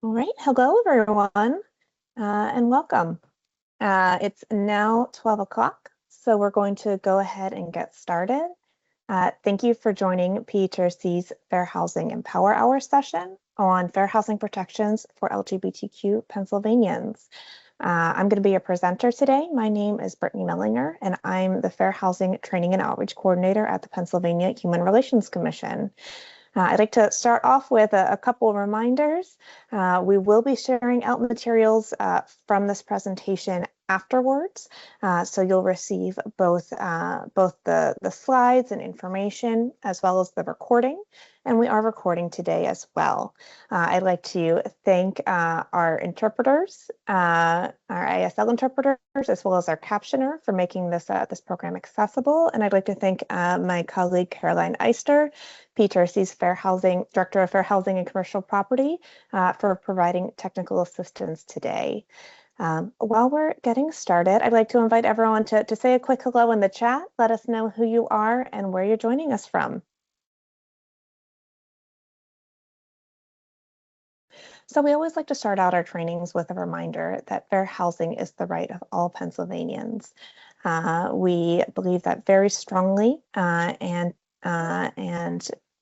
All right, hello everyone, and welcome. It's now 12 o'clock, so we're going to go ahead and get started. Thank you for joining PHRC's Fair Housing and Power Hour session on fair housing protections for LGBTQ Pennsylvanians. I'm going to be your presenter today. My name is Brittany Mellinger, and I'm the Fair Housing Training and Outreach Coordinator at the Pennsylvania Human Relations Commission. I'd like to start off with a couple of reminders. We will be sharing out materials from this presentation afterwards. So you'll receive both the slides and information as well as the recording. And we are recording today as well. I'd like to thank our interpreters, our ASL interpreters, as well as our captioner for making this program accessible. And I'd like to thank my colleague Caroline Eister, PHRC's Director of Fair Housing and Commercial Property, for providing technical assistance today. While we're getting started, I'd like to invite everyone to say a quick hello in the chat. Let us know who you are and where you're joining us from. So we always like to start out our trainings with a reminder that fair housing is the right of all Pennsylvanians. We believe that very strongly, and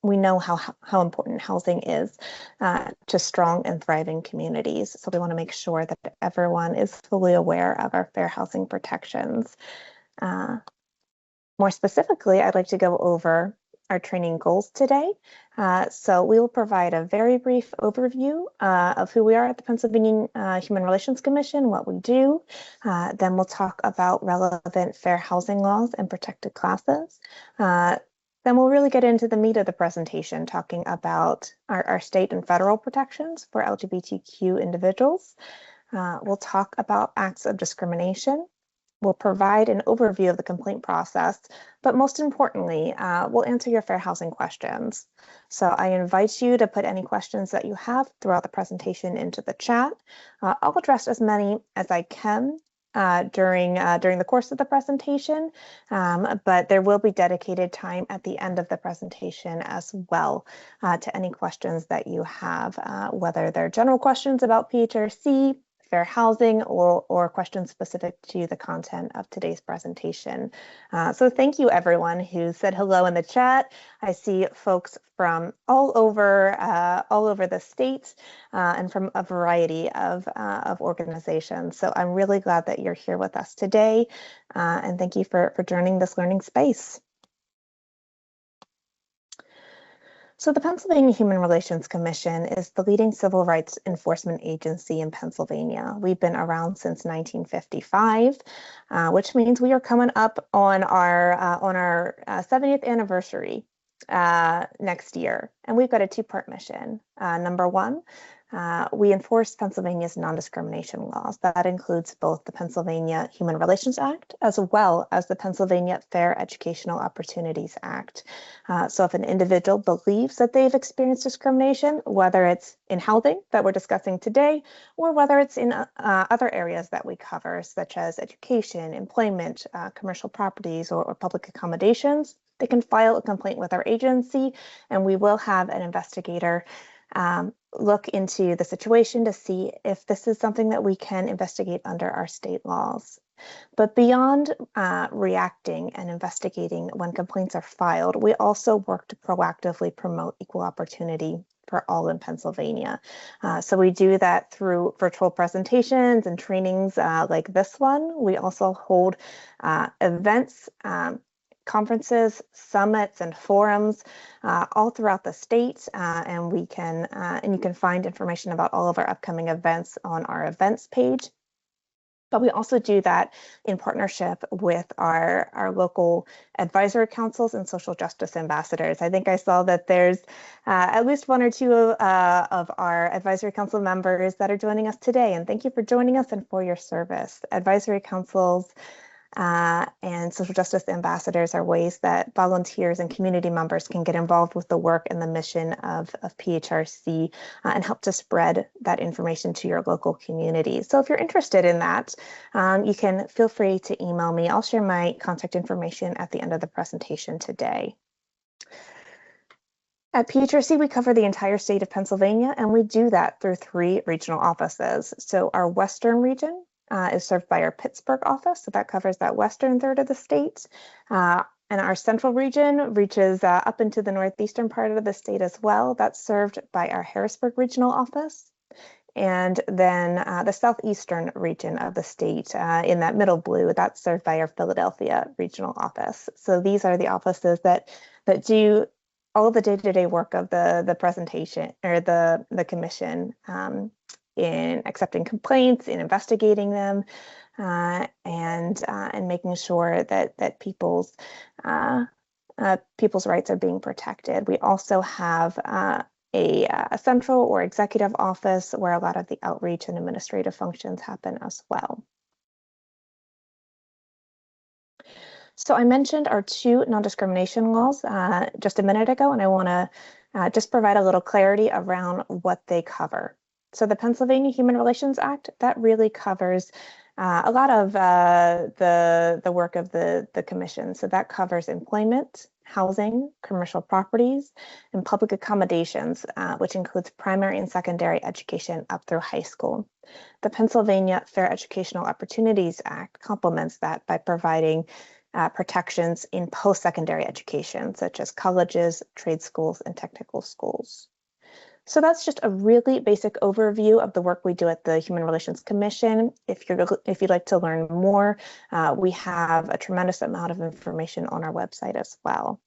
we know how important housing is to strong and thriving communities. So we want to make sure that everyone is fully aware of our fair housing protections. More specifically, I'd like to go over our training goals today. So we will provide a very brief overview of who we are at the Pennsylvania Human Relations Commission, what we do. Then we'll talk about relevant fair housing laws and protected classes. Then we'll really get into the meat of the presentation, talking about our state and federal protections for LGBTQ individuals. We'll talk about acts of discrimination. We'll provide an overview of the complaint process, but most importantly, we'll answer your fair housing questions. So I invite you to put any questions that you have throughout the presentation into the chat. I'll address as many as I can during the course of the presentation, but there will be dedicated time at the end of the presentation as well to any questions that you have, whether they're general questions about PHRC, fair housing, or questions specific to the content of today's presentation. So thank you everyone who said hello in the chat. I see folks from all over the state and from a variety of organizations. So I'm really glad that you're here with us today, and thank you for joining this learning space. So the Pennsylvania Human Relations Commission is the leading civil rights enforcement agency in Pennsylvania. We've been around since 1955, which means we are coming up on our 70th anniversary next year. And we've got a two-part mission. Number one, we enforce Pennsylvania's non-discrimination laws. That includes both the Pennsylvania Human Relations Act as well as the Pennsylvania Fair Educational Opportunities Act. So if an individual believes that they've experienced discrimination, whether it's in housing that we're discussing today, or whether it's in other areas that we cover, such as education, employment, commercial properties, or public accommodations, they can file a complaint with our agency, and we will have an investigator look into the situation to see if this is something that we can investigate under our state laws. But beyond reacting and investigating when complaints are filed, we also work to proactively promote equal opportunity for all in Pennsylvania. So we do that through virtual presentations and trainings like this one. We also hold events, conferences, summits, and forums all throughout the state, and you can find information about all of our upcoming events on our events page. But we also do that in partnership with our local advisory councils and social justice ambassadors. I think I saw that there's at least one or two of our advisory council members that are joining us today, and thank you for joining us and for your service. Advisory councils and social justice ambassadors are ways that volunteers and community members can get involved with the work and the mission of PHRC and help to spread that information to your local community. So if you're interested in that, you can feel free to email me. I'll share my contact information at the end of the presentation today. At PHRC, we cover the entire state of Pennsylvania, and we do that through 3 regional offices. So our western region is served by our Pittsburgh office, so that covers that western third of the state. And our central region reaches up into the northeastern part of the state as well. That's served by our Harrisburg regional office. And then the southeastern region of the state in that middle blue, that's served by our Philadelphia regional office. So these are the offices that do all of the day-to-day work of the presentation or the commission in accepting complaints, in investigating them, and making sure that people's rights are being protected. We also have a central or executive office where a lot of the outreach and administrative functions happen as well. So I mentioned our 2 non-discrimination laws just a minute ago, and I want to just provide a little clarity around what they cover. So the Pennsylvania Human Relations Act, that really covers a lot of the work of the commission. So that covers employment, housing, commercial properties, and public accommodations, which includes primary and secondary education up through high school. The Pennsylvania Fair Educational Opportunities Act complements that by providing protections in post-secondary education, such as colleges, trade schools, and technical schools. So that's just a really basic overview of the work we do at the Human Relations Commission. If you'd like to learn more, we have a tremendous amount of information on our website as well.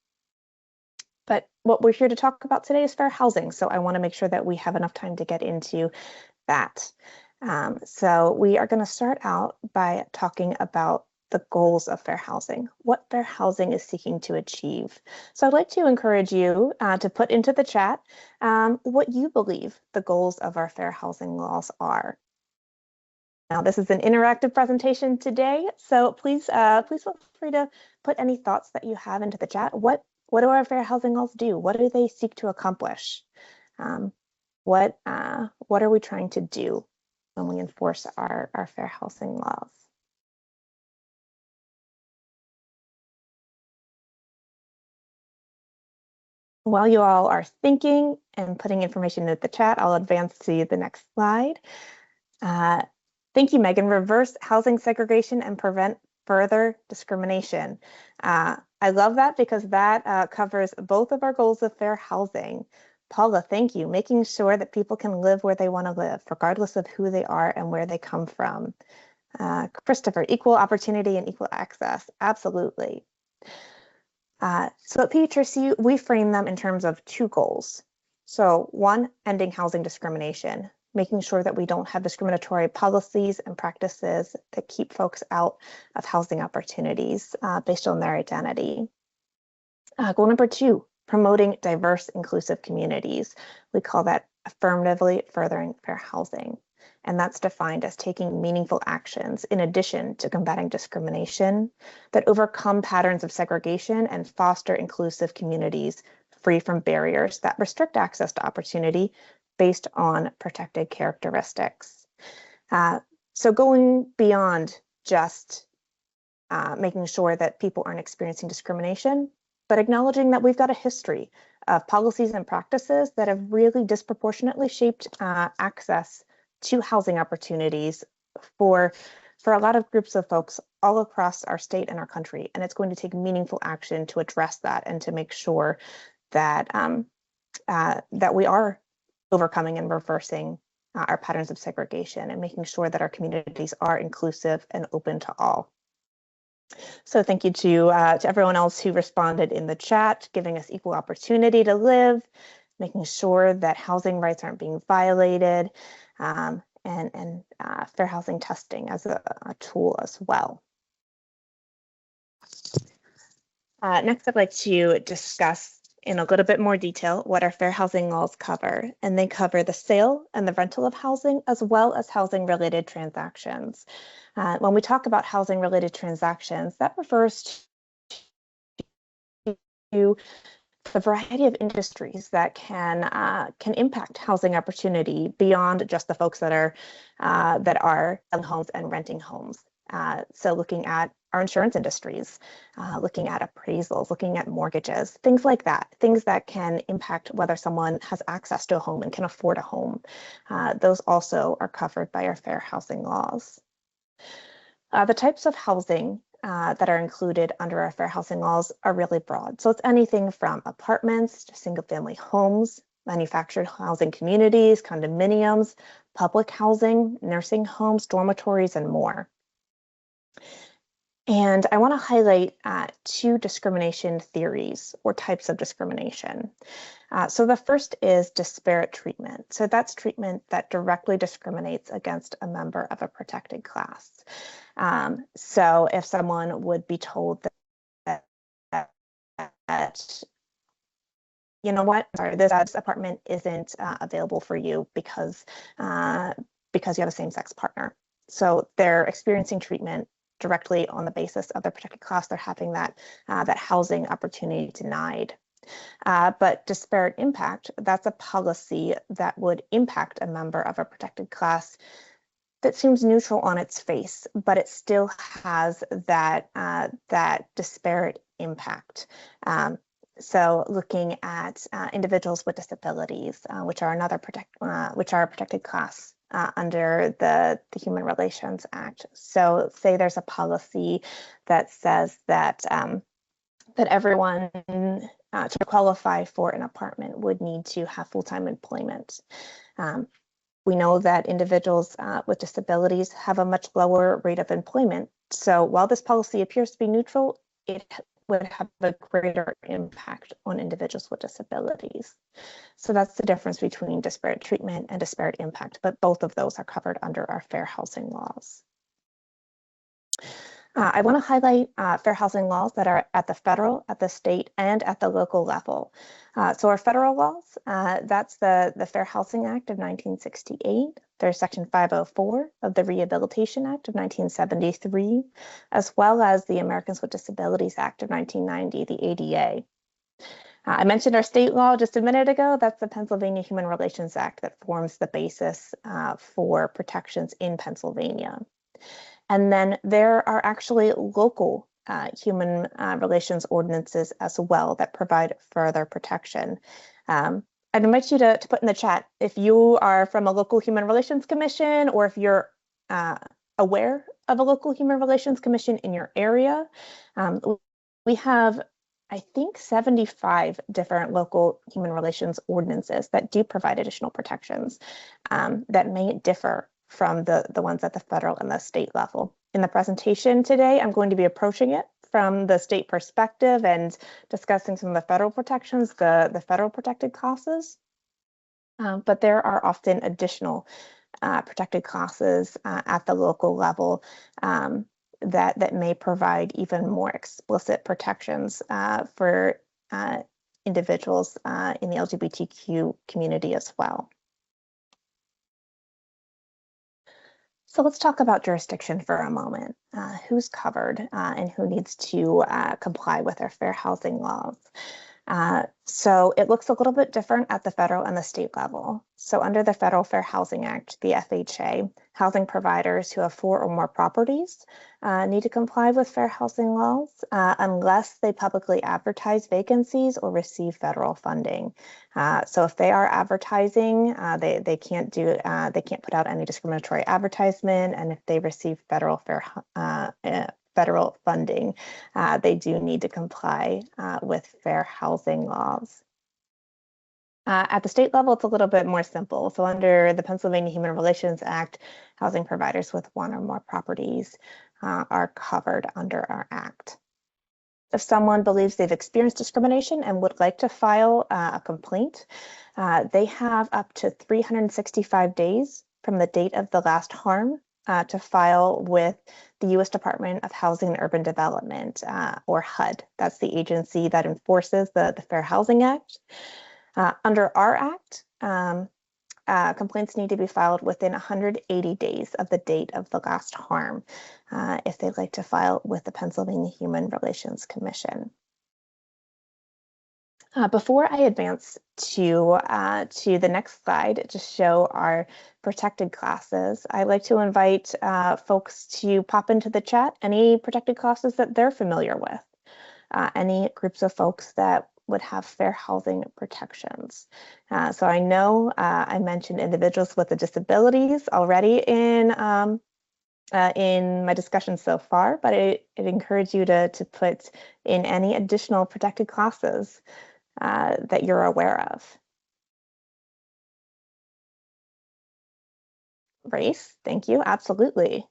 But what we're here to talk about today is fair housing, so I want to make sure that we have enough time to get into that. So we are going to start out by talking about the goals of fair housing, what fair housing is seeking to achieve. So I'd like to encourage you to put into the chat what you believe the goals of our fair housing laws are. Now, this is an interactive presentation today, so please feel free to put any thoughts that you have into the chat. What do our fair housing laws do? What do they seek to accomplish? What are we trying to do when we enforce our fair housing laws? While you all are thinking and putting information in the chat, I'll advance to the next slide. Thank you, Megan. Reverse housing segregation and prevent further discrimination. I love that because that covers both of our goals of fair housing. Paula, thank you. Making sure that people can live where they want to live, regardless of who they are and where they come from. Christopher, equal opportunity and equal access. Absolutely. So at PHRC, we frame them in terms of 2 goals. So 1, ending housing discrimination, making sure that we don't have discriminatory policies and practices that keep folks out of housing opportunities based on their identity. Goal number 2, promoting diverse, inclusive communities. We call that affirmatively furthering fair housing. And that's defined as taking meaningful actions in addition to combating discrimination that overcome patterns of segregation and foster inclusive communities free from barriers that restrict access to opportunity based on protected characteristics. So going beyond just making sure that people aren't experiencing discrimination, but acknowledging that we've got a history of policies and practices that have really disproportionately shaped access to housing opportunities for a lot of groups of folks all across our state and our country. And it's going to take meaningful action to address that and to make sure that that we are overcoming and reversing our patterns of segregation and making sure that our communities are inclusive and open to all. So thank you to everyone else who responded in the chat, giving us equal opportunity to live, making sure that housing rights aren't being violated, and fair housing testing as a tool as well. Next, I'd like to discuss in a little bit more detail what our fair housing laws cover, and they cover the sale and the rental of housing as well as housing related transactions. When we talk about housing related transactions, that refers to the variety of industries that can impact housing opportunity beyond just the folks that are selling homes and renting homes. So looking at our insurance industries, looking at appraisals, looking at mortgages, things like that, things that can impact whether someone has access to a home and can afford a home. Those also are covered by our fair housing laws. The types of housing that are included under our fair housing laws are really broad. So it's anything from apartments to single-family homes, manufactured housing communities, condominiums, public housing, nursing homes, dormitories, and more. And I want to highlight two discrimination theories or types of discrimination. So the first is disparate treatment. So that's treatment that directly discriminates against a member of a protected class. So if someone would be told that you know what, sorry, this apartment isn't available for you because you have a same-sex partner. So they're experiencing treatment directly on the basis of their protected class. They're having that housing opportunity denied. But disparate impact, that's a policy that would impact a member of a protected class that seems neutral on its face, but it still has that disparate impact. So looking at individuals with disabilities, which are a protected class under the Human Relations Act. So say there's a policy that says that everyone to qualify for an apartment would need to have full-time employment. We know that individuals with disabilities have a much lower rate of employment. So while this policy appears to be neutral, it would have a greater impact on individuals with disabilities. So that's the difference between disparate treatment and disparate impact, but both of those are covered under our fair housing laws. I want to highlight fair housing laws that are at the federal, at the state, and at the local level. So our federal laws, that's the Fair Housing Act of 1968. There's Section 504 of the Rehabilitation Act of 1973, as well as the Americans with Disabilities Act of 1990, the ADA. I mentioned our state law just a minute ago. That's the Pennsylvania Human Relations Act that forms the basis for protections in Pennsylvania. And then there are actually local human relations ordinances as well that provide further protection. I'd invite you to put in the chat if you are from a local human relations commission or if you're aware of a local human relations commission in your area. We have, I think, 75 different local human relations ordinances that do provide additional protections that may differ from the ones at the federal and the state level. In the presentation today, I'm going to be approaching it from the state perspective and discussing some of the federal protections, the federal protected classes. But there are often additional protected classes at the local level that may provide even more explicit protections for individuals in the LGBTQ community as well. So let's talk about jurisdiction for a moment. Who's covered and who needs to comply with our fair housing laws? So it looks a little bit different at the federal and the state level. So under the Federal Fair Housing Act, the FHA, housing providers who have 4 or more properties need to comply with fair housing laws unless they publicly advertise vacancies or receive federal funding. So if they are advertising, they can't put out any discriminatory advertisement, and if they receive federal funding, they do need to comply with fair housing laws. At the state level, it's a little bit more simple. So under the Pennsylvania Human Relations Act, housing providers with 1 or more properties are covered under our act. If someone believes they've experienced discrimination and would like to file a complaint, they have up to 365 days from the date of the last harm to file with the U.S. Department of Housing and Urban Development, or HUD. That's the agency that enforces the Fair Housing Act. Under our act, complaints need to be filed within 180 days of the date of the last harm if they'd like to file with the Pennsylvania Human Relations Commission. Before I advance to the next slide to show our protected classes. I'd like to invite folks to pop into the chat any protected classes that they're familiar with, any groups of folks that would have fair housing protections. So I know I mentioned individuals with disabilities already in my discussion so far, but it encourages you to put in any additional protected classes that you're aware of. Race, thank you, absolutely.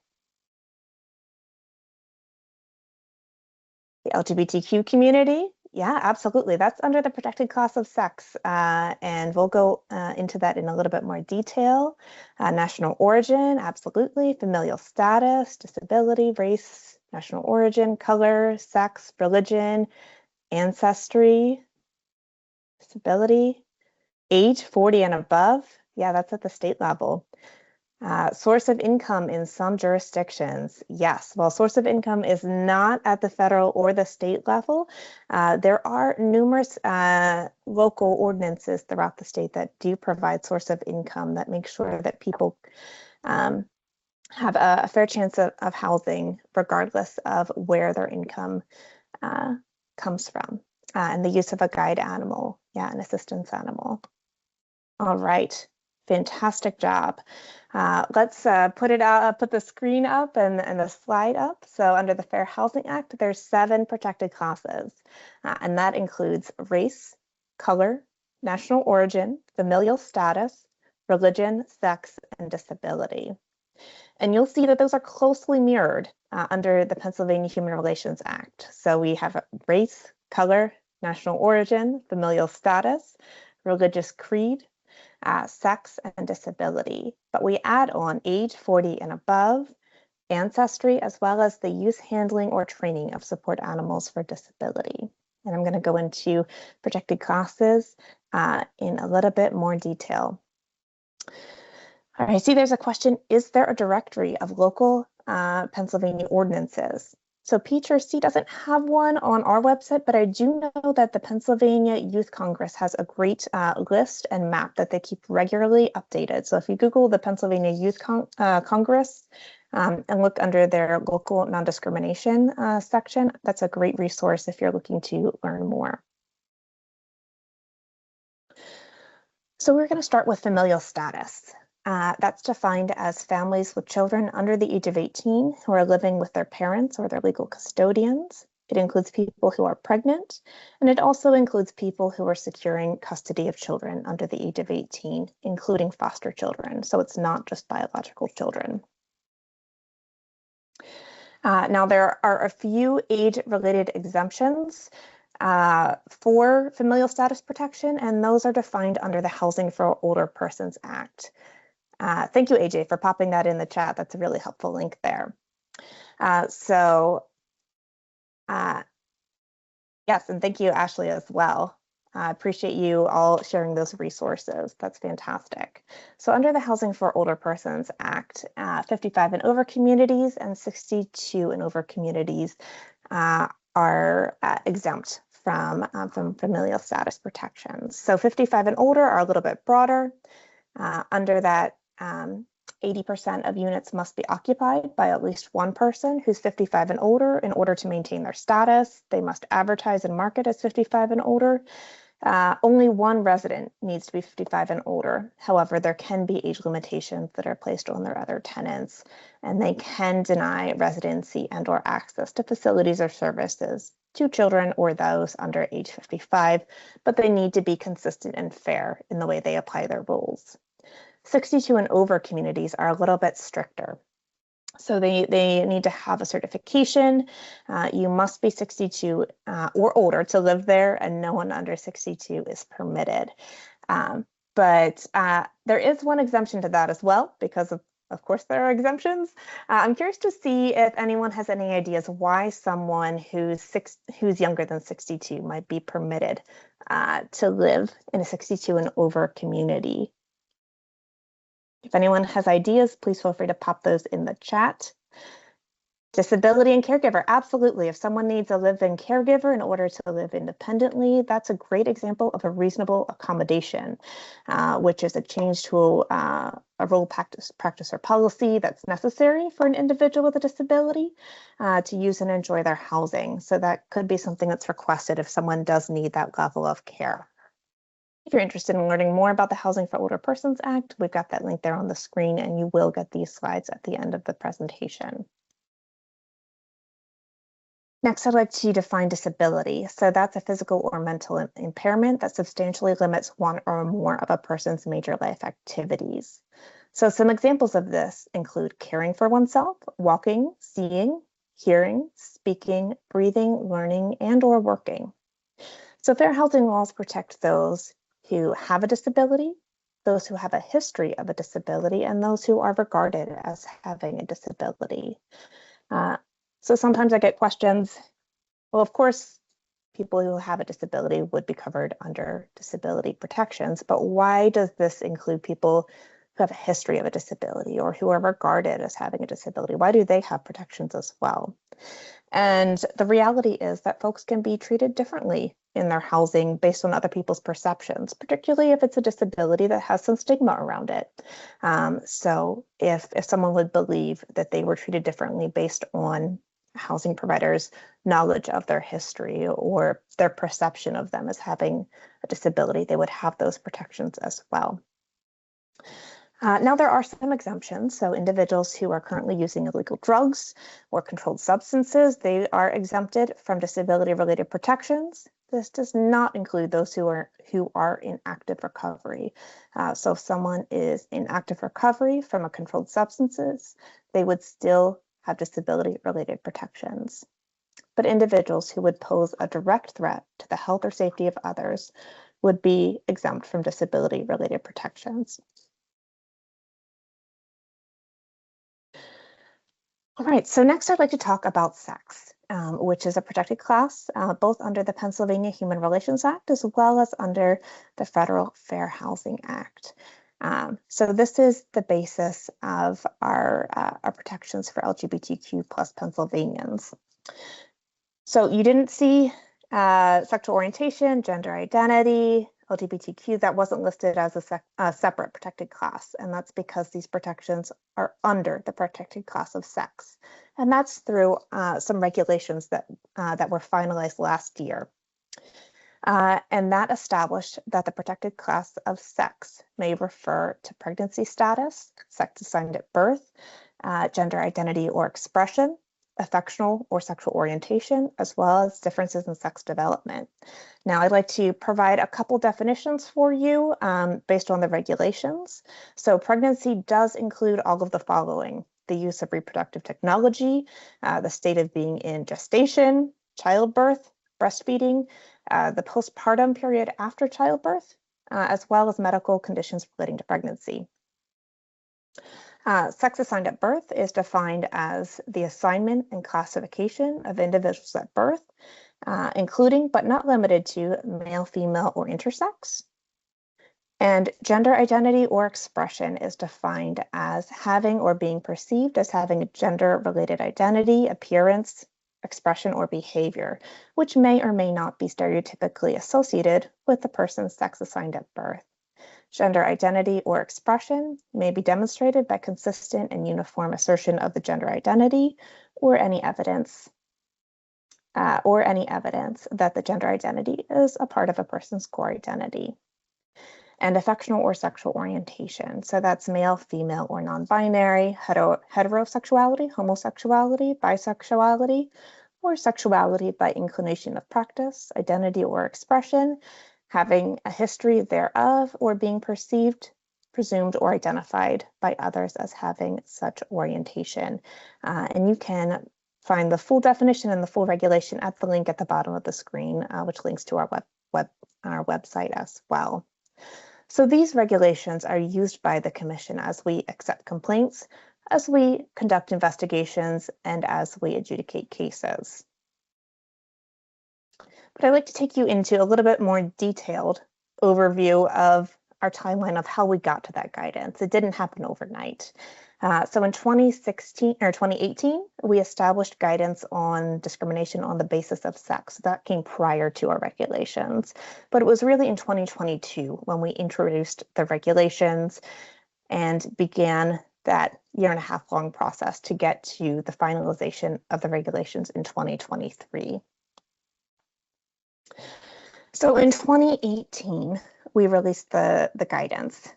The LGBTQ community, yeah, absolutely. That's under the protected class of sex, and we'll go into that in a little bit more detail. National origin, absolutely. Familial status, disability, race, national origin, color, sex, religion, ancestry, disability, age 40 and above. Yeah, that's at the state level. Source of income in some jurisdictions. Yes, while source of income is not at the federal or the state level, there are numerous local ordinances throughout the state that do provide source of income that make sure that people have a fair chance of housing regardless of where their income comes from. And the use of a guide animal, yeah, an assistance animal. All right. Fantastic job. Let's put the screen up and the slide up. So under the Fair Housing Act, there's 7 protected classes, and that includes race, color, national origin, familial status, religion, sex, and disability. And you'll see that those are closely mirrored under the Pennsylvania Human Relations Act. So we have race, color, national origin, familial status, religious creed, sex, and disability. But we add on age 40 and above, ancestry, as well as the use, handling, or training of support animals for disability. And I'm going to go into protected classes in a little bit more detail. All right, I see there's a question, is there a directory of local Pennsylvania ordinances? So PHRC doesn't have one on our website, but I do know that the Pennsylvania Youth Congress has a great list and map that they keep regularly updated. So if you Google the Pennsylvania Youth Congress and look under their local non-discrimination section, that's a great resource if you're looking to learn more. So we're going to start with familial status. That's defined as families with children under the age of 18 who are living with their parents or their legal custodians. It includes people who are pregnant, and it also includes people who are securing custody of children under the age of 18, including foster children. So it's not just biological children. Now, there are a few age-related exemptions for familial status protection, and those are defined under the Housing for Older Persons Act. Thank you, AJ, for popping that in the chat. That's a really helpful link there. Yes, and thank you, Ashley, as well. I appreciate you all sharing those resources. That's fantastic. So under the Housing for Older Persons Act, 55 and over communities and 62 and over communities are exempt from familial status protections. So 55 and older are a little bit broader. Under that, 80% of units must be occupied by at least one person who's 55 and older in order to maintain their status. They must advertise and market as 55 and older. Only one resident needs to be 55 and older. However, there can be age limitations that are placed on their other tenants, and they can deny residency and or access to facilities or services to children or those under age 55, but they need to be consistent and fair in the way they apply their rules. 62 and over communities are a little bit stricter. So they need to have a certification. You must be 62 or older to live there, and no one under 62 is permitted. But there is one exemption to that as well, because of course there are exemptions. I'm curious to see if anyone has any ideas why someone who's younger than 62 might be permitted to live in a 62 and over community. If anyone has ideas, please feel free to pop those in the chat. Disability and caregiver, absolutely. If someone needs a live-in caregiver in order to live independently, that's a great example of a reasonable accommodation, which is a change to a rule, practice, or policy that's necessary for an individual with a disability to use and enjoy their housing. So that could be something that's requested if someone does need that level of care. If you're interested in learning more about the Housing for Older Persons Act, we've got that link there on the screen, and you will get these slides at the end of the presentation. Next, I'd like to define disability. So that's a physical or mental impairment that substantially limits one or more of a person's major life activities. So some examples of this include caring for oneself, walking, seeing, hearing, speaking, breathing, learning, and or working. So fair housing laws protect those who have a disability, those who have a history of a disability, and those who are regarded as having a disability. So sometimes I get questions, well, of course, people who have a disability would be covered under disability protections, but why does this include people who have a history of a disability or who are regarded as having a disability? Why do they have protections as well? And the reality is that folks can be treated differently in their housing based on other people's perceptions, particularly if it's a disability that has some stigma around it. So if someone would believe that they were treated differently based on housing providers' knowledge of their history or their perception of them as having a disability, they would have those protections as well. Now, there are some exemptions. So individuals who are currently using illegal drugs or controlled substances, they are exempted from disability-related protections. This does not include those who are in active recovery. So if someone is in active recovery from a controlled substances, they would still have disability-related protections. But individuals who would pose a direct threat to the health or safety of others would be exempt from disability-related protections. All right, so next I'd like to talk about sex, which is a protected class, both under the Pennsylvania Human Relations Act as well as under the Federal Fair Housing Act. So this is the basis of our protections for LGBTQ plus Pennsylvanians. So you didn't see sexual orientation, gender identity, LGBTQ, that wasn't listed as a separate protected class. And that's because these protections are under the protected class of sex. And that's through some regulations that were finalized last year. And that established that the protected class of sex may refer to pregnancy status, sex assigned at birth, gender identity or expression, affectional or sexual orientation, as well as differences in sex development. Now, I'd like to provide a couple definitions for you based on the regulations. So pregnancy does include all of the following: the use of reproductive technology, the state of being in gestation, childbirth, breastfeeding, the postpartum period after childbirth, as well as medical conditions relating to pregnancy. Sex assigned at birth is defined as the assignment and classification of individuals at birth, including but not limited to male, female, or intersex. And gender identity or expression is defined as having or being perceived as having a gender-related identity, appearance, expression, or behavior, which may or may not be stereotypically associated with the person's sex assigned at birth. Gender identity or expression may be demonstrated by consistent and uniform assertion of the gender identity or any evidence that the gender identity is a part of a person's core identity. And affectional or sexual orientation. So that's male, female, or non-binary, heterosexuality, homosexuality, bisexuality, or sexuality by inclination of practice, identity or expression, having a history thereof, or being perceived, presumed, or identified by others as having such orientation. And you can find the full definition and the full regulation at the link at the bottom of the screen, which links to our website as well. So these regulations are used by the Commission as we accept complaints, as we conduct investigations, and as we adjudicate cases. But I'd like to take you into a little bit more detailed overview of our timeline of how we got to that guidance. It didn't happen overnight. So in 2016 or 2018, we established guidance on discrimination on the basis of sex. That came prior to our regulations, but it was really in 2022 when we introduced the regulations and began that year-and-a-half long process to get to the finalization of the regulations in 2023. So in 2018, we released the guidance.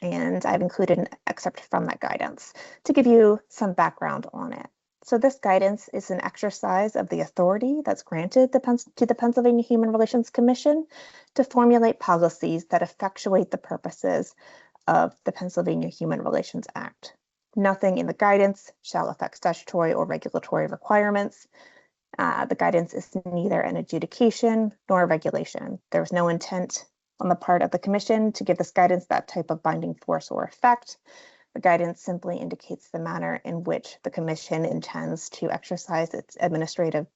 And I've included an excerpt from that guidance to give you some background on it. So this guidance is an exercise of the authority that's granted to the Pennsylvania Human Relations Commission to formulate policies that effectuate the purposes of the Pennsylvania Human Relations Act. Nothing in the guidance shall affect statutory or regulatory requirements. The guidance is neither an adjudication nor a regulation. There was no intent on the part of the Commission to give this guidance that type of binding force or effect. The guidance simply indicates the manner in which the Commission intends to exercise its administrative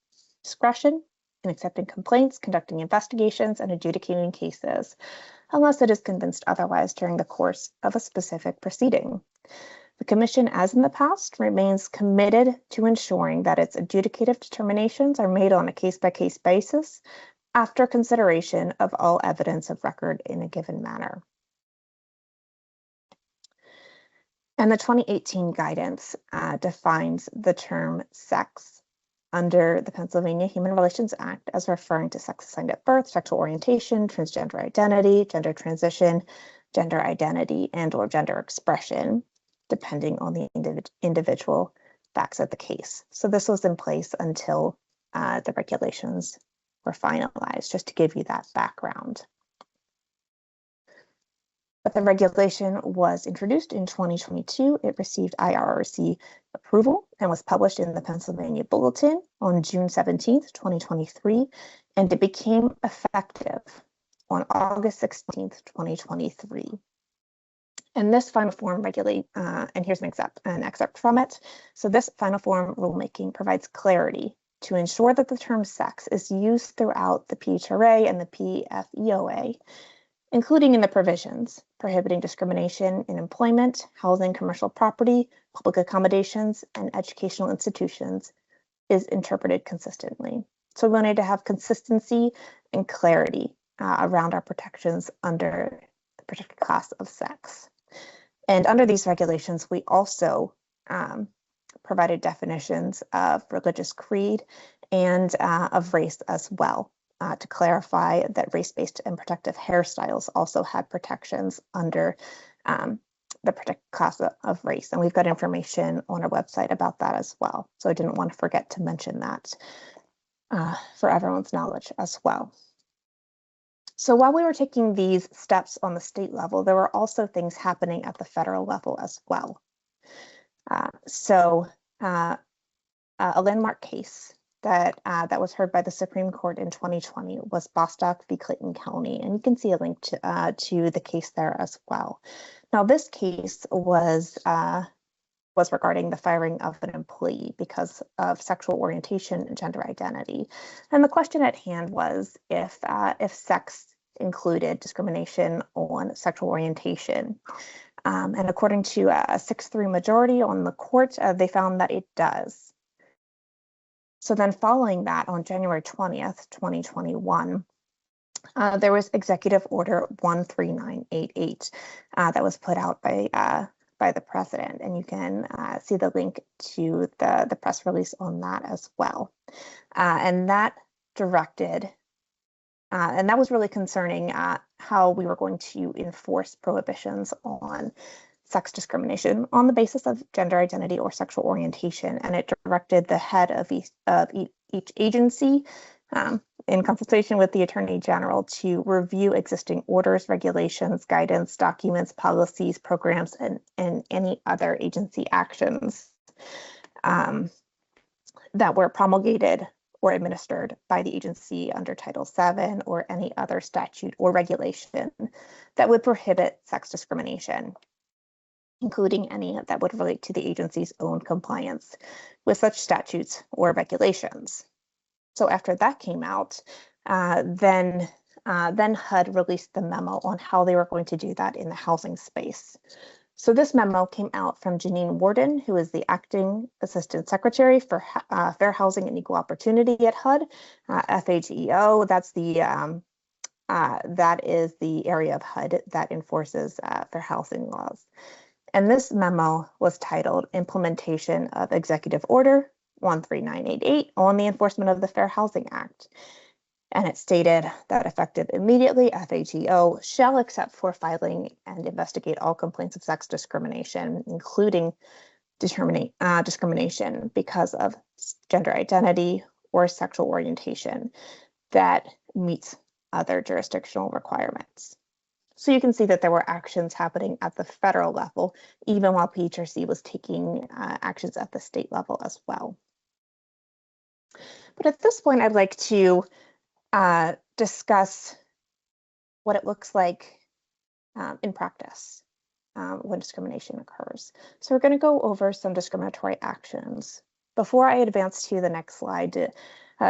discretion in accepting complaints, conducting investigations, and adjudicating cases, unless it is convinced otherwise during the course of a specific proceeding. The Commission, as in the past, remains committed to ensuring that its adjudicative determinations are made on a case-by-case basis after consideration of all evidence of record in a given manner. And the 2018 guidance defines the term sex under the Pennsylvania Human Relations Act as referring to sex assigned at birth, sexual orientation, transgender identity, gender transition, gender identity, and/or gender expression, depending on the individual facts of the case. So this was in place until the regulations were finalized, just to give you that background. But the regulation was introduced in 2022. It received IRRC approval and was published in the Pennsylvania Bulletin on June 17th, 2023, and it became effective on August 16th, 2023. And this final form and here's an excerpt from it. So this final form rulemaking provides clarity to ensure that the term sex is used throughout the PHRA and the PFEOA, including in the provisions prohibiting discrimination in employment, housing, commercial property, public accommodations, and educational institutions, is interpreted consistently. So we wanted to have consistency and clarity around our protections under the protected class of sex. And under these regulations, we also provided definitions of religious creed and of race as well, to clarify that race-based and protective hairstyles also had protections under the protected class of race. And we've got information on our website about that as well. So I didn't want to forget to mention that for everyone's knowledge as well. So while we were taking these steps on the state level, there were also things happening at the federal level as well. A landmark case that was heard by the Supreme Court in 2020 was Bostock v. Clayton County, and you can see a link to the case there as well. Now, this case was regarding the firing of an employee because of sexual orientation and gender identity, and the question at hand was if sex included discrimination on sexual orientation. And according to a 6-3 majority on the court, they found that it does. So then following that, on January 20th, 2021, there was Executive Order 13988 that was put out by the president. And you can see the link to the press release on that as well. And that directed, and that was really concerning how we were going to enforce prohibitions on sex discrimination on the basis of gender identity or sexual orientation. And it directed the head of each agency in consultation with the Attorney General to review existing orders, regulations, guidance, documents, policies, programs, and any other agency actions that were promulgated or administered by the agency under Title VII or any other statute or regulation that would prohibit sex discrimination, including any that would relate to the agency's own compliance with such statutes or regulations. So after that came out, then HUD released the memo on how they were going to do that in the housing space. So this memo came out from Janine Warden, who is the Acting Assistant Secretary for Fair Housing and Equal Opportunity at HUD, FHEO. That is the area of HUD that enforces fair housing laws. And this memo was titled Implementation of Executive Order 13988 on the enforcement of the Fair Housing Act. And it stated that effective immediately, FHEO shall accept for filing and investigate all complaints of sex discrimination, including discrimination because of gender identity or sexual orientation that meets other jurisdictional requirements. So you can see that there were actions happening at the federal level, even while PHRC was taking actions at the state level as well. But at this point, I'd like to discuss what it looks like in practice when discrimination occurs. So we're going to go over some discriminatory actions. Before I advance to the next slide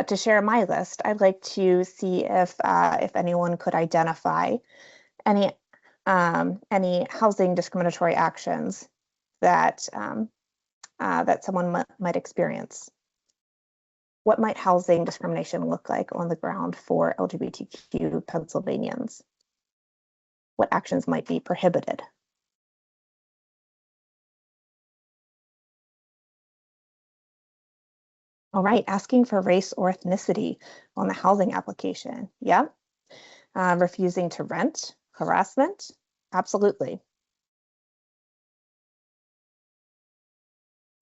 to share my list, I'd like to see if anyone could identify any housing discriminatory actions that that someone might experience. What might housing discrimination look like on the ground for LGBTQ Pennsylvanians? What actions might be prohibited? All right, asking for race or ethnicity on the housing application. Yeah. Refusing to rent, harassment. Absolutely.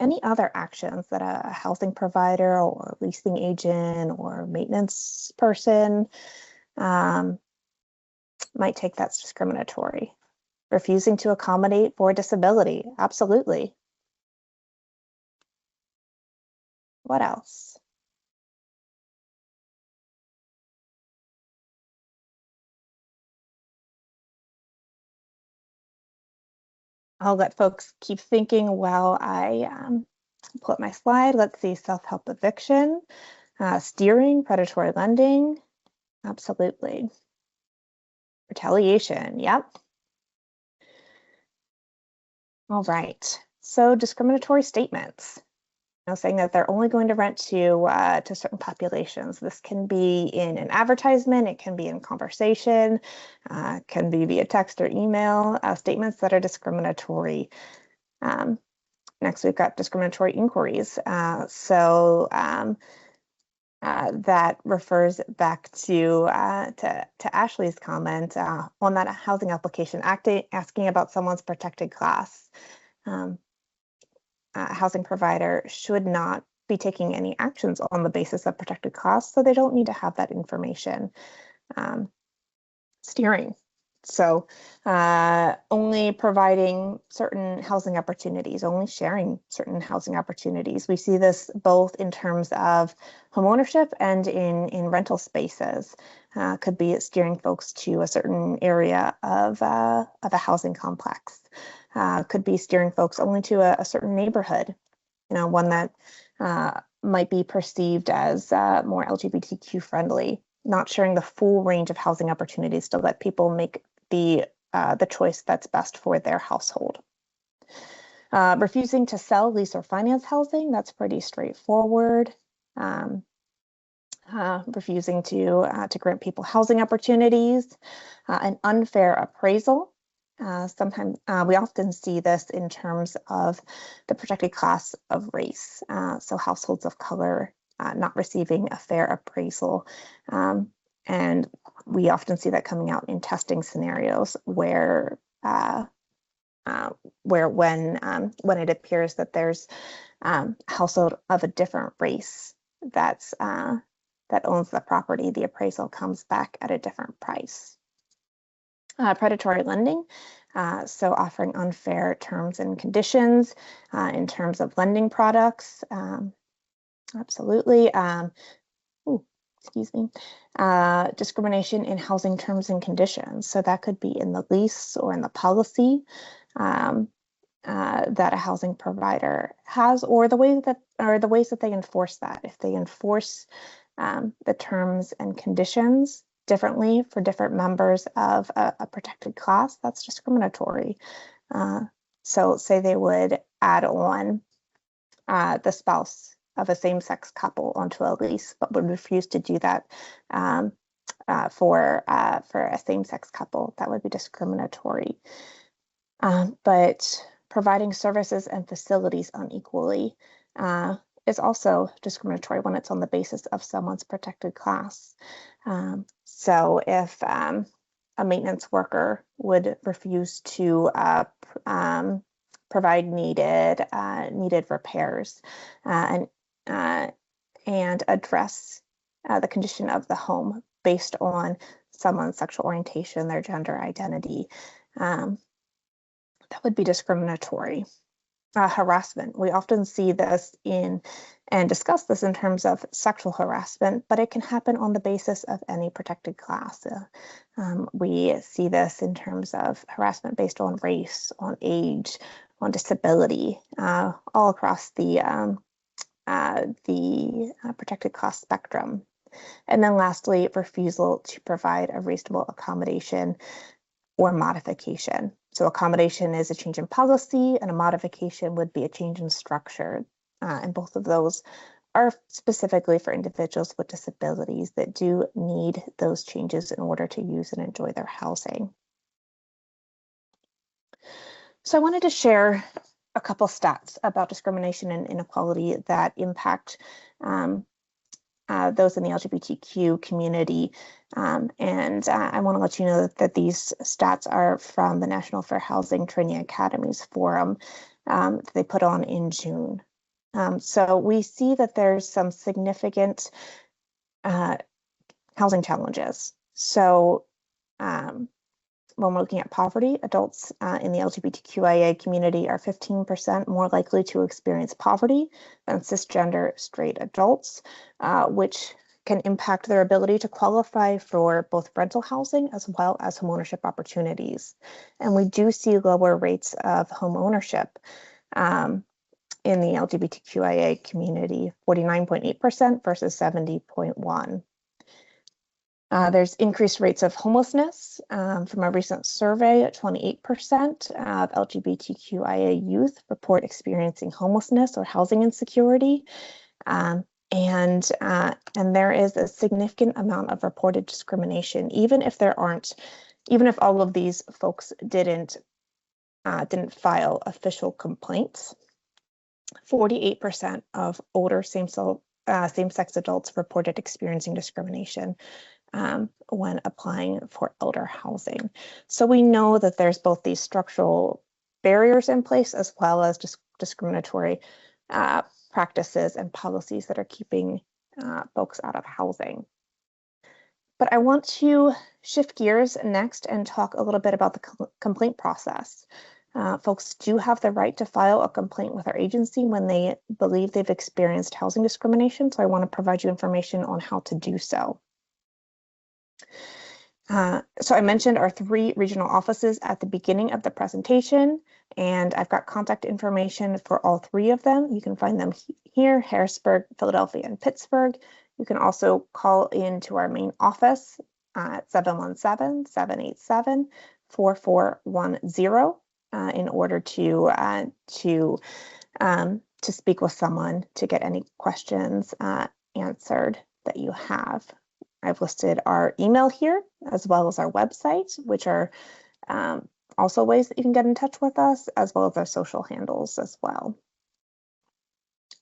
Any other actions that a housing provider or leasing agent or maintenance person might take that's discriminatory? Refusing to accommodate for disability. Absolutely. What else? I'll let folks keep thinking while I pull up my slide. Let's see, self-help eviction, steering, predatory lending. Absolutely. Retaliation, yep. All right, so discriminatory statements. Saying that they're only going to rent to certain populations. This can be in an advertisement, it can be in conversation, can be via text or email, statements that are discriminatory. Next, we've got discriminatory inquiries. That refers back to Ashley's comment on that housing application, asking about someone's protected class. Housing provider should not be taking any actions on the basis of protected class, so they don't need to have that information. Steering. So only providing certain housing opportunities, only sharing certain housing opportunities. We see this both in terms of homeownership and in rental spaces. Could be steering folks to a certain area of a housing complex. Could be steering folks only to a certain neighborhood, one that might be perceived as more LGBTQ friendly, not sharing the full range of housing opportunities to let people make the choice that's best for their household. Refusing to sell, lease, or finance housing, that's pretty straightforward. Refusing to grant people housing opportunities. An unfair appraisal. Sometimes we often see this in terms of the protected class of race. So households of color not receiving a fair appraisal. And we often see that coming out in testing scenarios where when it appears that there's a household of a different race that owns the property, the appraisal comes back at a different price. Predatory lending, so offering unfair terms and conditions in terms of lending products. Absolutely. Discrimination in housing terms and conditions. So that could be in the lease or in the policy that a housing provider has, or the ways that they enforce that. If they enforce the terms and conditions differently for different members of a protected class, that's discriminatory. So say they would add on the spouse of a same-sex couple onto a lease, but would refuse to do that for a same-sex couple. That would be discriminatory. But providing services and facilities unequally is also discriminatory when it's on the basis of someone's protected class. So if a maintenance worker would refuse to provide needed repairs and address the condition of the home based on someone's sexual orientation, their gender identity, that would be discriminatory. Harassment. We often see this and discuss this in terms of sexual harassment, but it can happen on the basis of any protected class. We see this in terms of harassment based on race, on age, on disability, all across the protected class spectrum. And then lastly, refusal to provide a reasonable accommodation or modification. So accommodation is a change in policy, and a modification would be a change in structure. And both of those are specifically for individuals with disabilities that do need those changes in order to use and enjoy their housing. So I wanted to share a couple stats about discrimination and inequality that impact those in the LGBTQ community. And I want to let you know that these stats are from the National Fair Housing Training Academies Forum that they put on in June. So we see that there's some significant housing challenges. So when we're looking at poverty, adults in the LGBTQIA community are 15% more likely to experience poverty than cisgender straight adults, which can impact their ability to qualify for both rental housing as well as homeownership opportunities. And we do see lower rates of homeownership in the LGBTQIA community, 49.8% versus 70.1%. There's increased rates of homelessness from a recent survey. 28% of LGBTQIA youth report experiencing homelessness or housing insecurity. And there is a significant amount of reported discrimination, even if all of these folks didn't file official complaints. 48% of older same-sex adults reported experiencing discrimination when applying for elder housing. So we know that there's both these structural barriers in place as well as discriminatory practices and policies that are keeping folks out of housing. But I want to shift gears next and talk a little bit about the complaint process. Folks do have the right to file a complaint with our agency when they believe they've experienced housing discrimination, so I want to provide you information on how to do so. So I mentioned our 3 regional offices at the beginning of the presentation, and I've got contact information for all 3 of them. You can find them here, Harrisburg, Philadelphia, and Pittsburgh. You can also call into our main office at 717-787-4410 in order to speak with someone to get any questions answered that you have. I've listed our email here as well as our website, which are also ways that you can get in touch with us, as well as our social handles as well.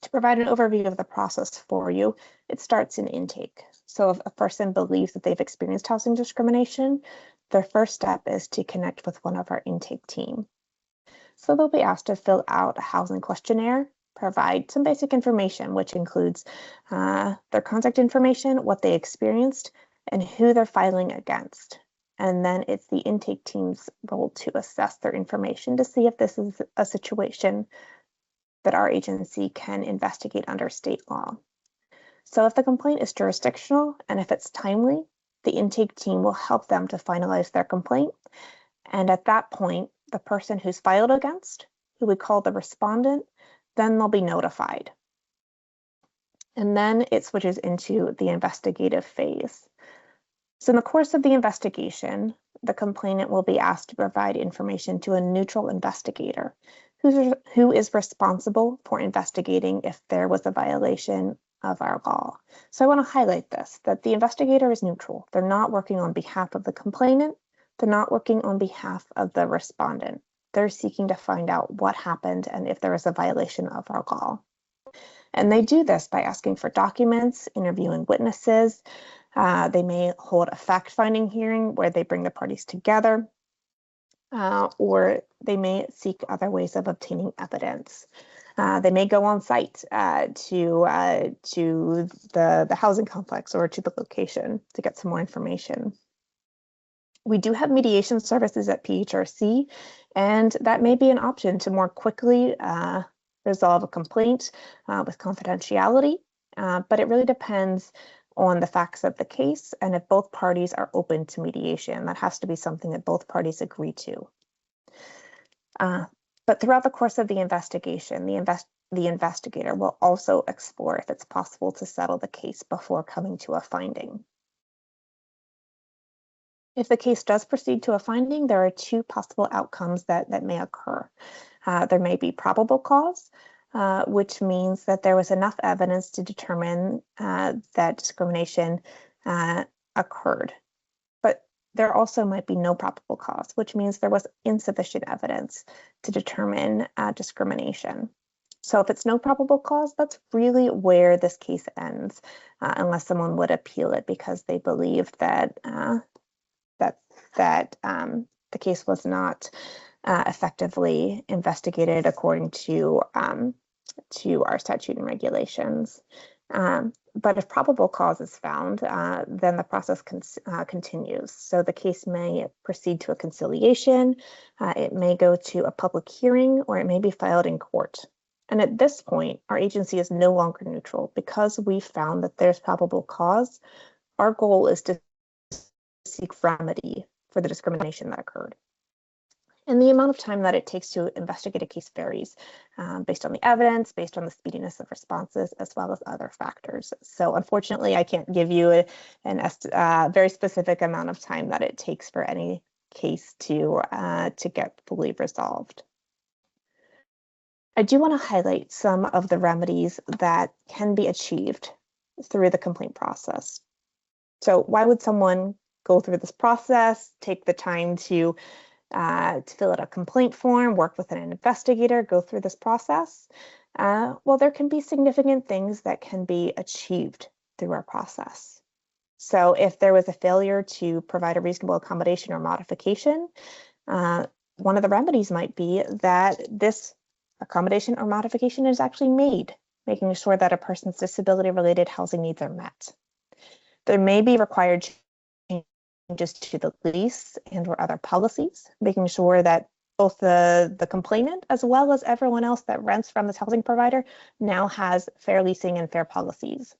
To provide an overview of the process for you, it starts in intake. So if a person believes that they've experienced housing discrimination, their first step is to connect with one of our intake team. So they'll be asked to fill out a housing questionnaire, provide some basic information, which includes their contact information, what they experienced, and who they're filing against. And then it's the intake team's role to assess their information to see if this is a situation that our agency can investigate under state law. So if the complaint is jurisdictional and if it's timely, the intake team will help them to finalize their complaint. And at that point, the person who's filed against, who we call the respondent, then they'll be notified. And then it switches into the investigative phase. So in the course of the investigation, the complainant will be asked to provide information to a neutral investigator who is responsible for investigating if there was a violation of our law. So I want to highlight this, that the investigator is neutral. They're not working on behalf of the complainant. They're not working on behalf of the respondent. They're seeking to find out what happened and if there was a violation of our law. And they do this by asking for documents, interviewing witnesses. They may hold a fact-finding hearing where they bring the parties together, or they may seek other ways of obtaining evidence. They may go on site to the housing complex or to the location to get some more information. We do have mediation services at PHRC, and that may be an option to more quickly resolve a complaint with confidentiality, but it really depends on the facts of the case and if both parties are open to mediation. That has to be something that both parties agree to. But throughout the course of the investigation, the investigator will also explore if it's possible to settle the case before coming to a finding. If the case does proceed to a finding, there are two possible outcomes that may occur. There may be probable cause, which means that there was enough evidence to determine that discrimination occurred. But there also might be no probable cause, which means there was insufficient evidence to determine discrimination. So if it's no probable cause, that's really where this case ends, unless someone would appeal it because they believe that the case was not effectively investigated according to our statute and regulations. But if probable cause is found, then the process continues. So the case may proceed to a conciliation, it may go to a public hearing, or it may be filed in court. And at this point, our agency is no longer neutral. Because we found that there's probable cause, our goal is to seek remedy for the discrimination that occurred. And the amount of time that it takes to investigate a case varies based on the evidence, based on the speediness of responses, as well as other factors. So unfortunately, I can't give you a very specific amount of time that it takes for any case to get fully resolved. I do want to highlight some of the remedies that can be achieved through the complaint process. So why would someone go through this process, take the time to fill out a complaint form, work with an investigator, go through this process? Well, there can be significant things that can be achieved through our process. So if there was a failure to provide a reasonable accommodation or modification, one of the remedies might be that this accommodation or modification is actually made, making sure that a person's disability-related housing needs are met. There may be required changes to the lease and or other policies, making sure that both the complainant as well as everyone else that rents from this housing provider now has fair leasing and fair policies.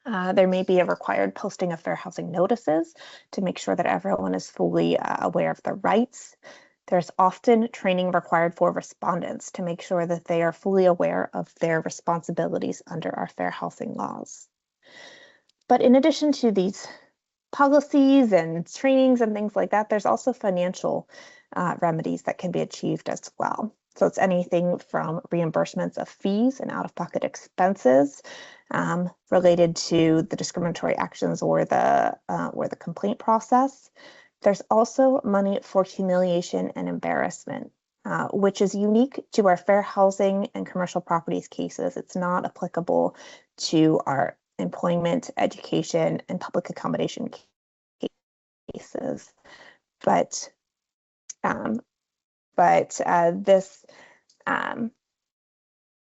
There may be a required posting of fair housing notices to make sure that everyone is fully aware of their rights. There's often training required for respondents to make sure that they are fully aware of their responsibilities under our fair housing laws. But in addition to these policies and trainings and things like that, there's also financial remedies that can be achieved as well. So it's anything from reimbursements of fees and out-of-pocket expenses related to the discriminatory actions or the complaint process. There's also money for humiliation and embarrassment, which is unique to our fair housing and commercial properties cases. It's not applicable to our employment, education, and public accommodation cases. But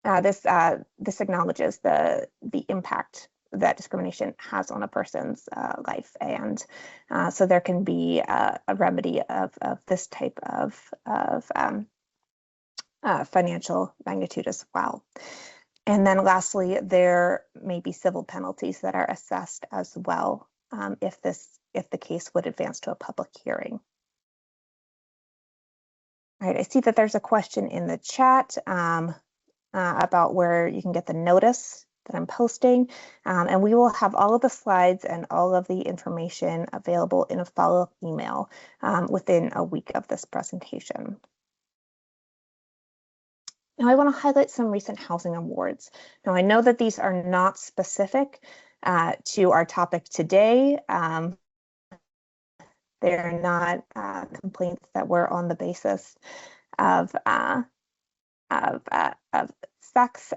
this acknowledges the impact that discrimination has on a person's life, and so there can be a remedy of this type of financial magnitude as well. And then lastly, there may be civil penalties that are assessed as well if the case would advance to a public hearing. All right, I see that there's a question in the chat about where you can get the notice that I'm posting. And we will have all of the slides and all of the information available in a follow-up email within a week of this presentation. Now I want to highlight some recent housing awards. Now I know that these are not specific to our topic today. They're not complaints that were on the basis of sex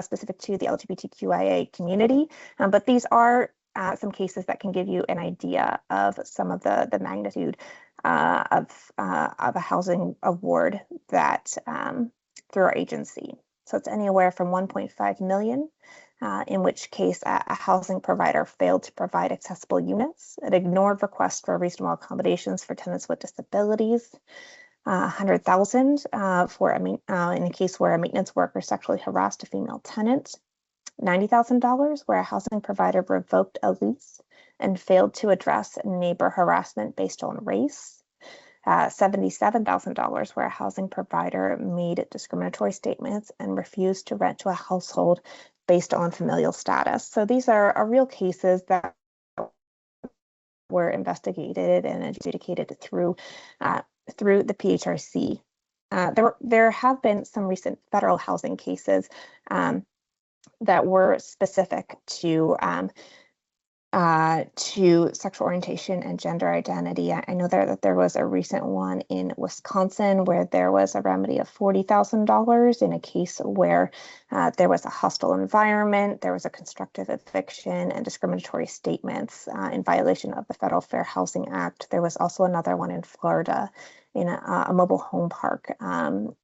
specific to the LGBTQIA community, but these are some cases that can give you an idea of some of the magnitude of a housing award that through our agency. So it's anywhere from 1.5 million, in which case a housing provider failed to provide accessible units. It ignored requests for reasonable accommodations for tenants with disabilities. 100,000 for in a case where a maintenance worker sexually harassed a female tenant. $90,000 where a housing provider revoked a lease and failed to address neighbor harassment based on race. $77,000 where a housing provider made discriminatory statements and refused to rent to a household based on familial status. So these are real cases that were investigated and adjudicated through the PHRC. There have been some recent federal housing cases that were specific to sexual orientation and gender identity. I know that there was a recent one in Wisconsin where there was a remedy of $40,000 in a case where there was a hostile environment, there was a constructive eviction and discriminatory statements in violation of the Federal Fair Housing Act. There was also another one in Florida in a mobile home park on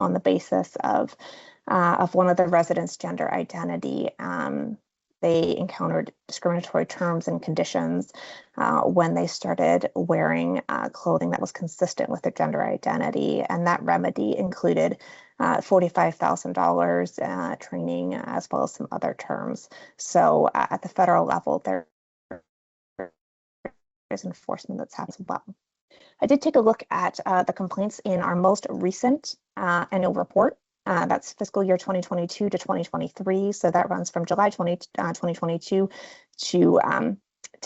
the basis of one of the residents' gender identity. They encountered discriminatory terms and conditions when they started wearing clothing that was consistent with their gender identity. And that remedy included $45,000 training as well as some other terms. So at the federal level, there is enforcement that's happening as well. I did take a look at the complaints in our most recent annual report. That's fiscal year 2022 to 2023. So that runs from July 2022 to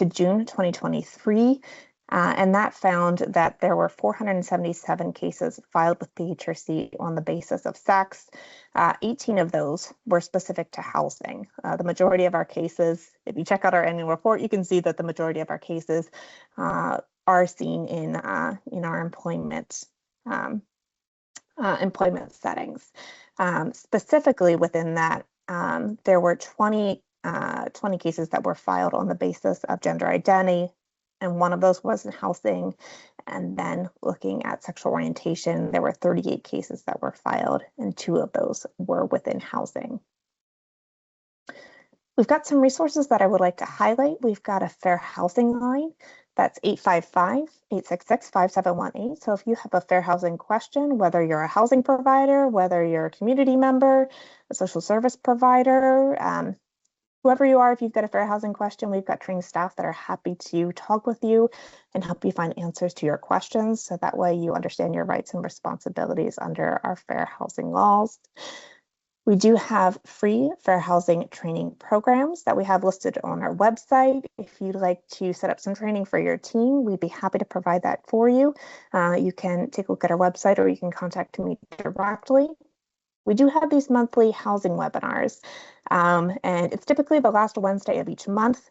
June 2023. And that found that there were 477 cases filed with PHRC on the basis of sex. 18 of those were specific to housing. The majority of our cases, if you check out our annual report, you can see that the majority of our cases are seen in our employment settings. Specifically within that, there were 20 cases that were filed on the basis of gender identity, and one of those was in housing. And then looking at sexual orientation, there were 38 cases that were filed, and 2 of those were within housing. We've got some resources that I would like to highlight. We've got a fair housing line. That's 855-866-5718. So if you have a fair housing question, whether you're a housing provider, whether you're a community member, a social service provider, whoever you are, if you've got a fair housing question, we've got trained staff that are happy to talk with you and help you find answers to your questions. So that way you understand your rights and responsibilities under our fair housing laws. We do have free fair housing training programs that we have listed on our website. If you'd like to set up some training for your team, we'd be happy to provide that for you. You can take a look at our website or you can contact me directly. We do have these monthly housing webinars, and it's typically the last Wednesday of each month.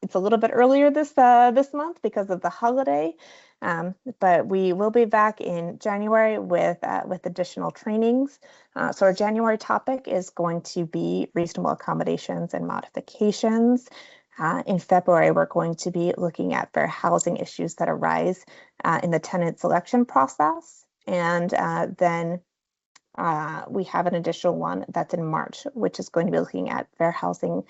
It's a little bit earlier this month because of the holiday, but we will be back in January with additional trainings. So our January topic is going to be reasonable accommodations and modifications. In February, we're going to be looking at fair housing issues that arise in the tenant selection process, and then we have an additional one that's in March, which is going to be looking at fair housing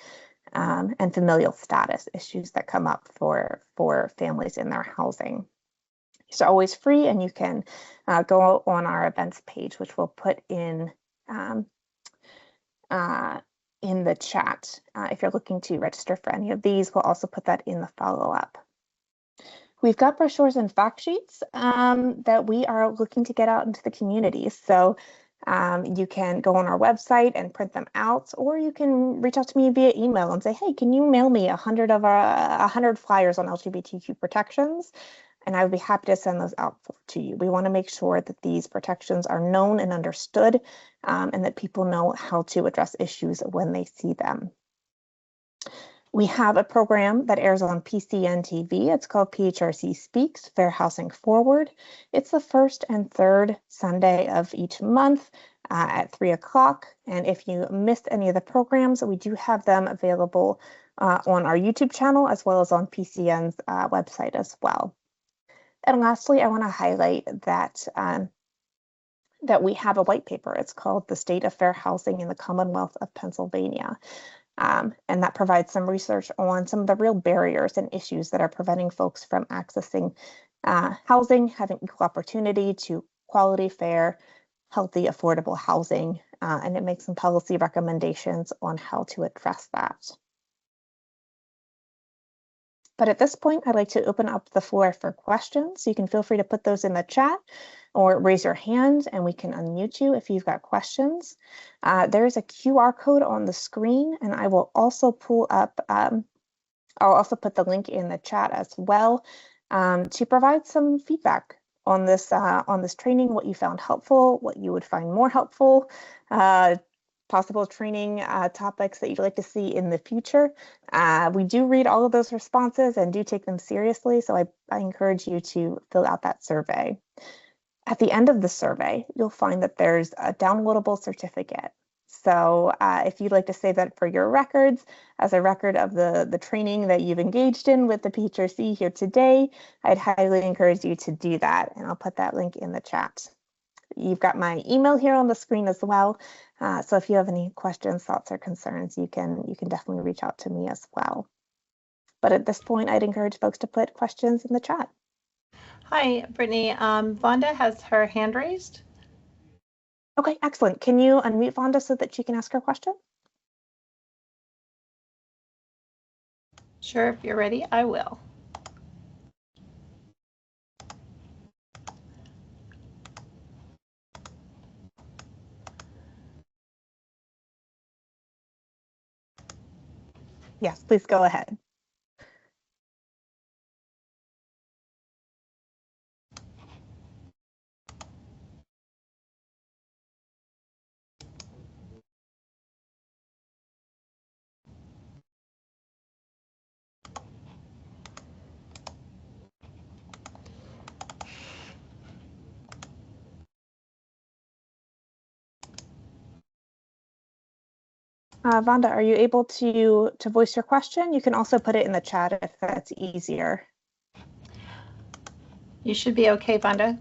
and familial status issues that come up for families in their housing. These are always free, and you can go on our events page, which we'll put in the chat. If you're looking to register for any of these, we'll also put that in the follow-up. We've got brochures and fact sheets that we are looking to get out into the community. So You can go on our website and print them out, or you can reach out to me via email and say, hey, can you mail me 100 flyers on LGBTQ protections? And I would be happy to send those out to you. We want to make sure that these protections are known and understood, and that people know how to address issues when they see them. We have a program that airs on PCN TV. It's called PHRC Speaks, Fair Housing Forward. It's the first and third Sunday of each month at 3 o'clock. And if you missed any of the programs, we do have them available on our YouTube channel, as well as on PCN's website as well. And lastly, I want to highlight that that we have a white paper. It's called The State of Fair Housing in the Commonwealth of Pennsylvania. And that provides some research on some of the real barriers and issues that are preventing folks from accessing housing, having equal opportunity to quality, fair, healthy, affordable housing. And it makes some policy recommendations on how to address that. But at this point, I'd like to open up the floor for questions. You can feel free to put those in the chat or raise your hand and we can unmute you if you've got questions. There is a QR code on the screen, and I will also pull up, I'll also put the link in the chat as well to provide some feedback on this training, what you found helpful, what you would find more helpful, possible training topics that you'd like to see in the future. We do read all of those responses and do take them seriously, so I encourage you to fill out that survey. At the end of the survey, you'll find that there's a downloadable certificate. So if you'd like to save that for your records, as a record of the training that you've engaged in with the PHRC here today, I'd highly encourage you to do that, and I'll put that link in the chat. You've got my email here on the screen as well. So if you have any questions, thoughts, or concerns, you can definitely reach out to me as well. But at this point, I'd encourage folks to put questions in the chat. Hi, Brittany. Vonda has her hand raised. Okay, excellent. Can you unmute Vonda so that she can ask her question? Sure, if you're ready, I will. Yes, please go ahead. Vonda, are you able to voice your question? You can also put it in the chat if that's easier. You should be okay, Vonda.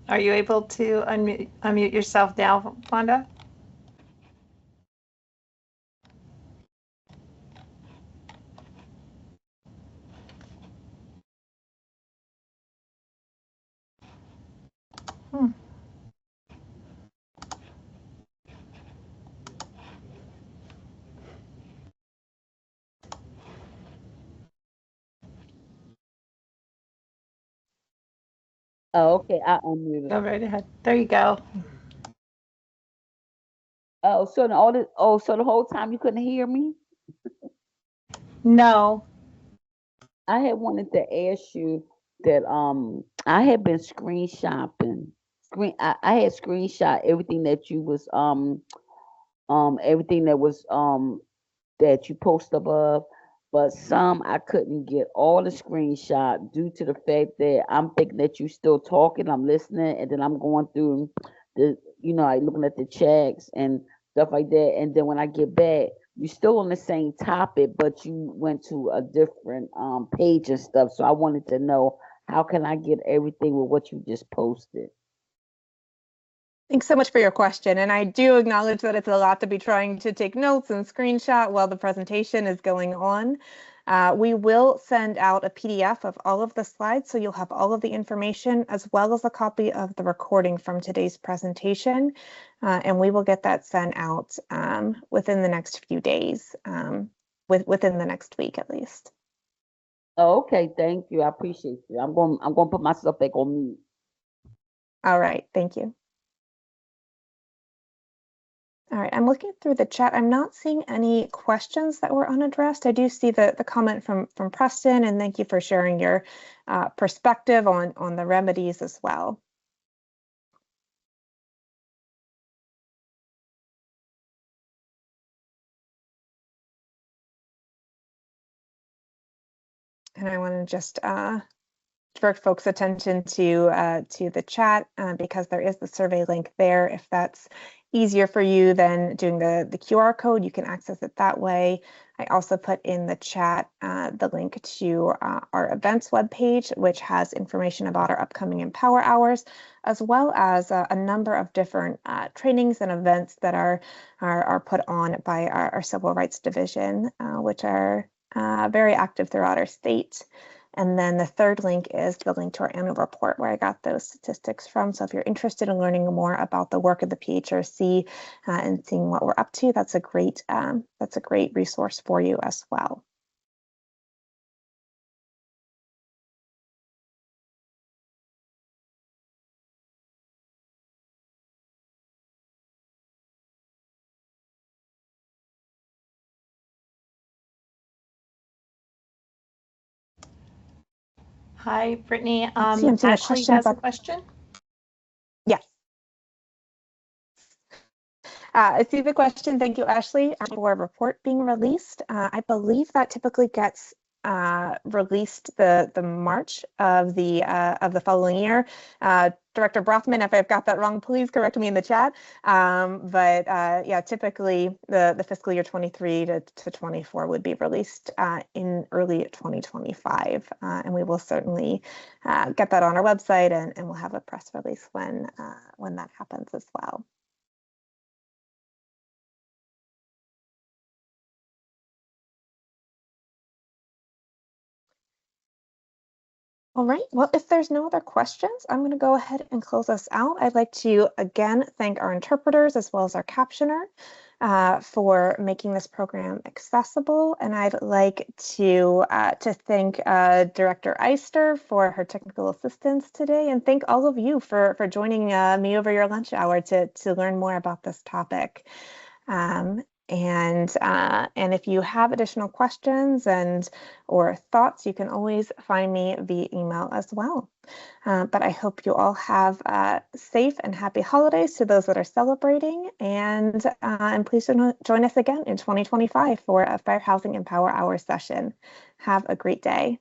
Are you able to unmute yourself now, Vonda? Oh, okay, I unmuted. Go right ahead. There you go. Oh, so so the whole time you couldn't hear me? No. I had wanted to ask you that I had been I had screenshot everything that you was everything that was that you post above, but some I couldn't get all the screenshot due to the fact that I'm thinking that you still talking, I'm listening, and then I'm going through the, like looking at the checks and stuff like that. And then when I get back, you're still on the same topic, but you went to a different page and stuff. So I wanted to know, how can I get everything with what you just posted? Thanks so much for your question. And I do acknowledge that it's a lot to be trying to take notes and screenshot while the presentation is going on. We will send out a PDF of all of the slides, so you'll have all of the information as well as a copy of the recording from today's presentation. And we will get that sent out within the next few days, within the next week at least. Oh, okay, thank you. I appreciate you. I'm going to put myself back on mute. All right, thank you. All right, I'm looking through the chat. I'm not seeing any questions that were unaddressed. I do see the comment from Preston, and thank you for sharing your perspective on the remedies as well. And I want to just direct folks' attention to the chat because there is the survey link there. If that's easier for you than doing the QR code, you can access it that way. I also put in the chat the link to our events webpage, which has information about our upcoming Empower Hours, as well as a number of different trainings and events that are put on by our Civil Rights Division, which are very active throughout our state. And then the third link is the link to our annual report where I got those statistics from. So if you're interested in learning more about the work of the PHRC and seeing what we're up to, that's a great resource for you as well. Hi, Brittany. I'm seeing Ashley has a question. Yes. I see the question. Thank you, Ashley, for a report being released. I believe that typically gets released the March of the following year. Director Brothman, if I've got that wrong, please correct me in the chat. But yeah, typically the fiscal year 23 to 24 would be released in early 2025. And we will certainly get that on our website, and we'll have a press release when that happens as well. All right, well, if there's no other questions, I'm going to go ahead and close us out. I'd like to again thank our interpreters as well as our captioner for making this program accessible. And I'd like to thank Director Eister for her technical assistance today, and thank all of you for joining me over your lunch hour to learn more about this topic. And if you have additional questions or thoughts, you can always find me via email as well. But I hope you all have safe and happy holidays to those that are celebrating, and please join us again in 2025 for a Fair Housing Empower Hour session. Have a great day.